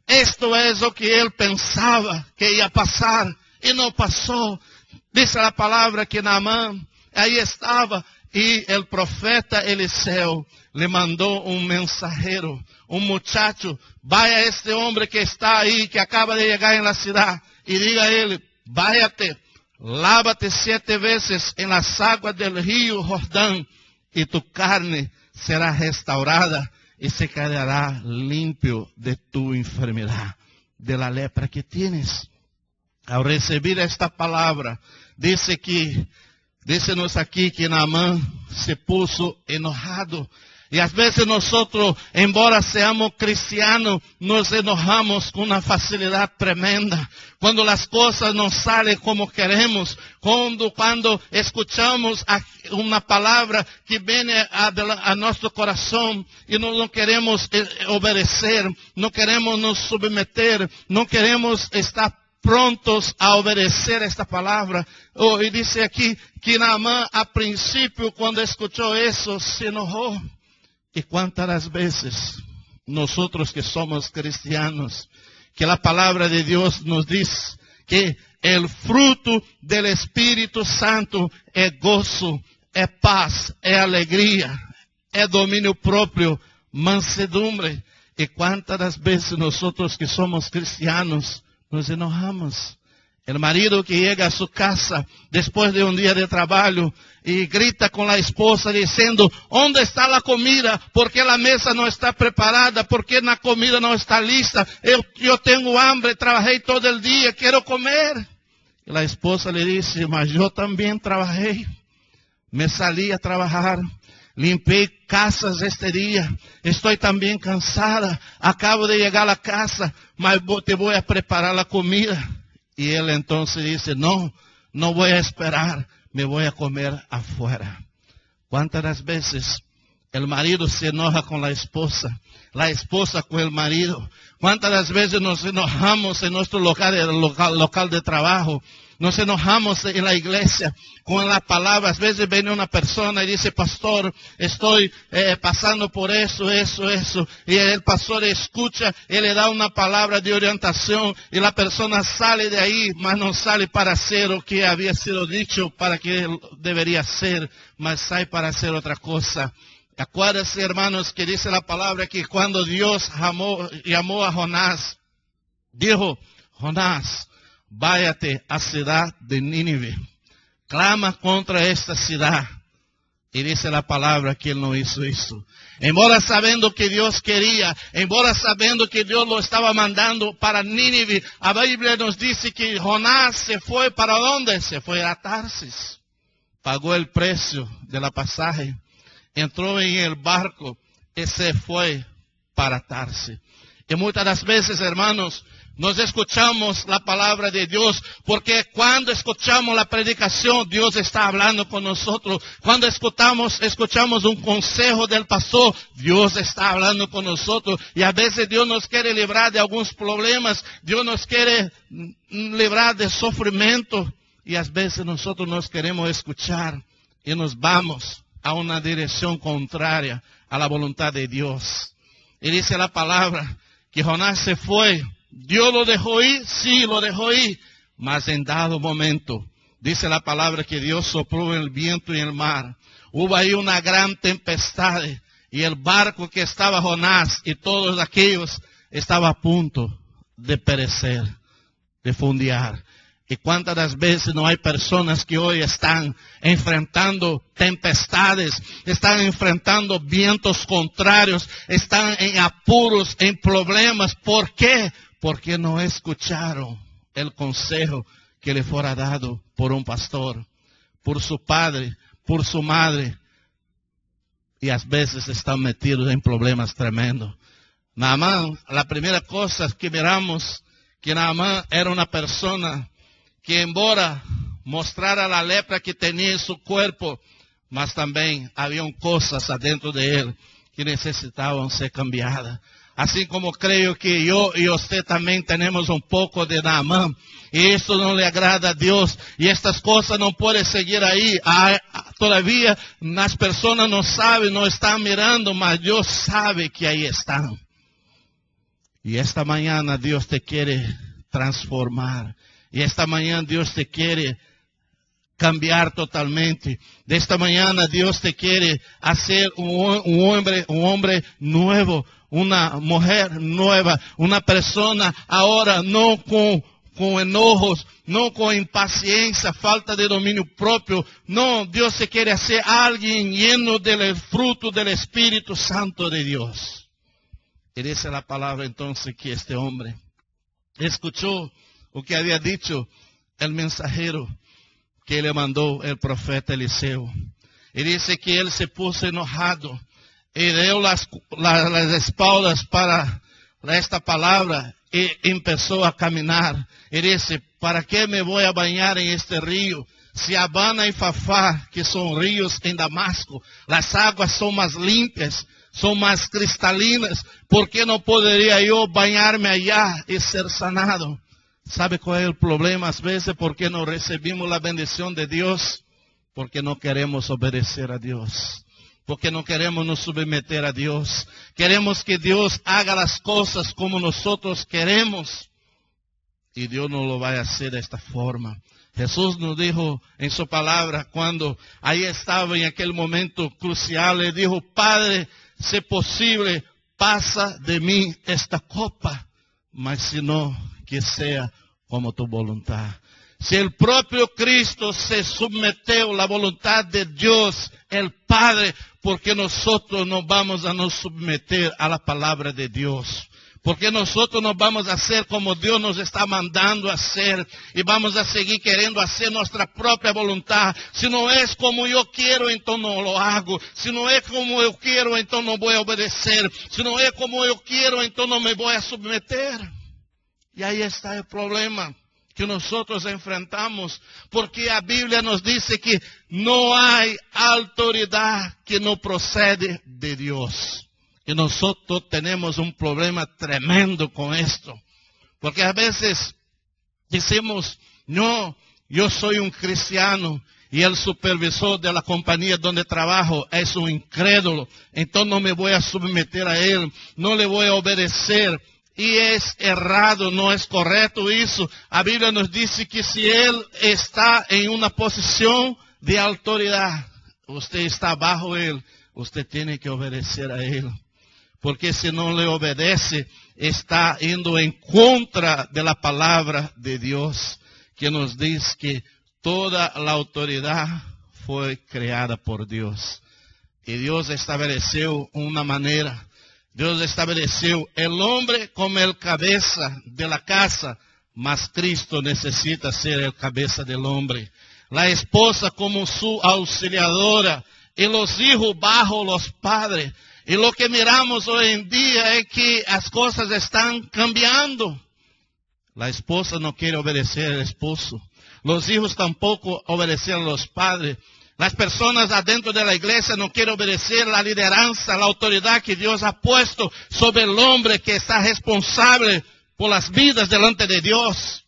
Esto es lo que él pensaba que iba a pasar y no pasó. Dice la palabra que Naamán ahí estaba y el profeta Eliseo le mandó un mensajero, un muchacho, vaya a este hombre que está ahí, que acaba de llegar en la ciudad, y diga a él, váyate, lávate 7 veces en las aguas del río Jordán, y tu carne será restaurada y se quedará limpio de tu enfermedad, de la lepra que tienes. Al recibir esta palabra, dice-nos aquí que Naamán se puso enojado. Y a veces nosotros, embora seamos cristianos, nos enojamos con una facilidad tremenda. Cuando las cosas no salen como queremos, cuando escuchamos una palabra que viene a nuestro corazón y no queremos obedecer, no queremos nos someter, no queremos estar prontos a obedecer esta palabra. Y dice aquí que Naamán a principio cuando escuchó eso se enojó. Y cuántas veces nosotros que somos cristianos, que la palabra de Dios nos dice que el fruto del Espíritu Santo es gozo, es paz, es alegría, es dominio propio, mansedumbre. Y cuántas veces nosotros que somos cristianos nos enojamos. El marido que llega a su casa después de un día de trabajo y grita con la esposa diciendo, ¿dónde está la comida? ¿Por qué la mesa no está preparada? ¿Por qué la comida no está lista? Yo tengo hambre, trabajé todo el día, quiero comer. Y la esposa le dice, mas yo también trabajé, me salí a trabajar, limpié casas este día, estoy también cansada, acabo de llegar a la casa, mas te voy a preparar la comida. Y él entonces dice, no voy a esperar, me voy a comer afuera. ¿Cuántas veces el marido se enoja con la esposa con el marido? ¿Cuántas veces nos enojamos en nuestro local de trabajo? Nos enojamos en la iglesia con la palabra. A veces viene una persona y dice, pastor, estoy pasando por eso. Y el pastor escucha y le da una palabra de orientación. Y la persona sale de ahí, mas no sale para hacer lo que había sido dicho para que debería ser, mas sale para hacer otra cosa. Acuérdense, hermanos, que dice la palabra que cuando Dios llamó a Jonás, dijo, Jonás, váyate a ciudad de Nínive, clama contra esta ciudad. Y dice la palabra que él no hizo eso. Embora sabiendo que Dios quería, embora sabiendo que Dios lo estaba mandando para Nínive, la Biblia nos dice que Jonás se fue ¿para dónde? Se fue a Tarsis. Pagó el precio de la pasaje, entró en el barco y se fue para Tarsis. Y muchas veces, hermanos, nos escuchamos la palabra de Dios, porque cuando escuchamos la predicación, Dios está hablando con nosotros. Cuando escuchamos un consejo del pastor, Dios está hablando con nosotros. Y a veces Dios nos quiere librar de algunos problemas, Dios nos quiere librar de sufrimiento. Y a veces nosotros nos queremos escuchar y nos vamos a una dirección contraria a la voluntad de Dios. Y dice la palabra que Jonás se fue. ¿Dios lo dejó ir? Sí, lo dejó ir. Mas en dado momento, dice la palabra que Dios sopló el viento y el mar. Hubo ahí una gran tempestad. Y el barco que estaba Jonás y todos aquellos estaba a punto de perecer, de fundear. Y cuántas veces no hay personas que hoy están enfrentando tempestades, están enfrentando vientos contrarios, están en apuros, en problemas. ¿Por qué? Porque no escucharon el consejo que le fuera dado por un pastor, por su padre, por su madre. Y a veces están metidos en problemas tremendos. Naamán, la primera cosa que miramos, que Naamán era una persona que embora mostrara la lepra que tenía en su cuerpo, mas también habían cosas adentro de él que necesitaban ser cambiadas. Así como creo que yo y usted también tenemos un poco de Naamán. Y esto no le agrada a Dios. Y estas cosas no pueden seguir ahí. Todavía las personas no saben, no están mirando, mas Dios sabe que ahí están. Y esta mañana Dios te quiere transformar. Y esta mañana Dios te quiere cambiar totalmente. De esta mañana Dios te quiere hacer un hombre nuevo, una mujer nueva, una persona ahora no con enojos, no con impaciencia, falta de dominio propio. No, Dios se quiere hacer alguien lleno del fruto del Espíritu Santo de Dios. Y dice la palabra entonces que este hombre escuchó lo que había dicho el mensajero que le mandó el profeta Eliseo. Y dice que él se puso enojado y dio las espaldas para esta palabra y empezó a caminar. Y dice, ¿para qué me voy a bañar en este río? Si Abana y Fafá, que son ríos en Damasco, las aguas son más limpias, son más cristalinas, ¿por qué no podría yo bañarme allá y ser sanado? ¿Sabe cuál es el problema? A veces, ¿por qué no recibimos la bendición de Dios? Porque no queremos obedecer a Dios. Porque no queremos nos someter a Dios. Queremos que Dios haga las cosas como nosotros queremos. Y Dios no lo va a hacer de esta forma. Jesús nos dijo en su palabra, cuando ahí estaba en aquel momento crucial, le dijo, Padre, si posible, pasa de mí esta copa, mas si no, que sea como tu voluntad. Si el propio Cristo se sometió a la voluntad de Dios, el Padre, porque nosotros no vamos a nos someter a la palabra de Dios. Porque nosotros nos vamos a hacer como Dios nos está mandando a hacer. Y vamos a seguir queriendo hacer nuestra propia voluntad. Si no es como yo quiero, entonces no lo hago. Si no es como yo quiero, entonces no voy a obedecer. Si no es como yo quiero, entonces no me voy a someter. Y ahí está el problema que nosotros enfrentamos. Porque la Biblia nos dice que no hay autoridad que no procede de Dios. Y nosotros tenemos un problema tremendo con esto. Porque a veces decimos, no, yo soy un cristiano y el supervisor de la compañía donde trabajo es un incrédulo. Entonces no me voy a someter a él, no le voy a obedecer. Y es errado, no es correcto eso. La Biblia nos dice que si él está en una posición de autoridad, usted está bajo él, usted tiene que obedecer a él. Porque si no le obedece, está yendo en contra de la palabra de Dios, que nos dice que toda la autoridad fue creada por Dios. Y Dios estableció una manera. Dios estableció el hombre como el cabeza de la casa, mas Cristo necesita ser el cabeza del hombre. La esposa como su auxiliadora y los hijos bajo los padres. Y lo que miramos hoy en día es que las cosas están cambiando. La esposa no quiere obedecer al esposo. Los hijos tampoco obedecen a los padres. Las personas adentro de la iglesia no quieren obedecer la lideranza, la autoridad que Dios ha puesto sobre el hombre que está responsable por las vidas delante de Dios.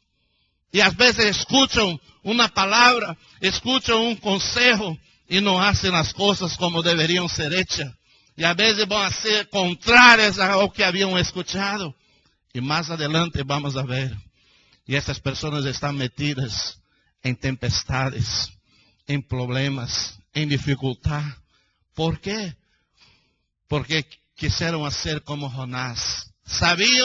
Y a veces escuchan una palabra, escuchan un consejo y no hacen las cosas como deberían ser hechas. Y a veces van a ser contrarias a lo que habían escuchado. Y más adelante vamos a ver. Y estas personas están metidas en tempestades, en problemas, en dificultad. ¿Por qué? Porque quisieron hacer como Jonás. Sabían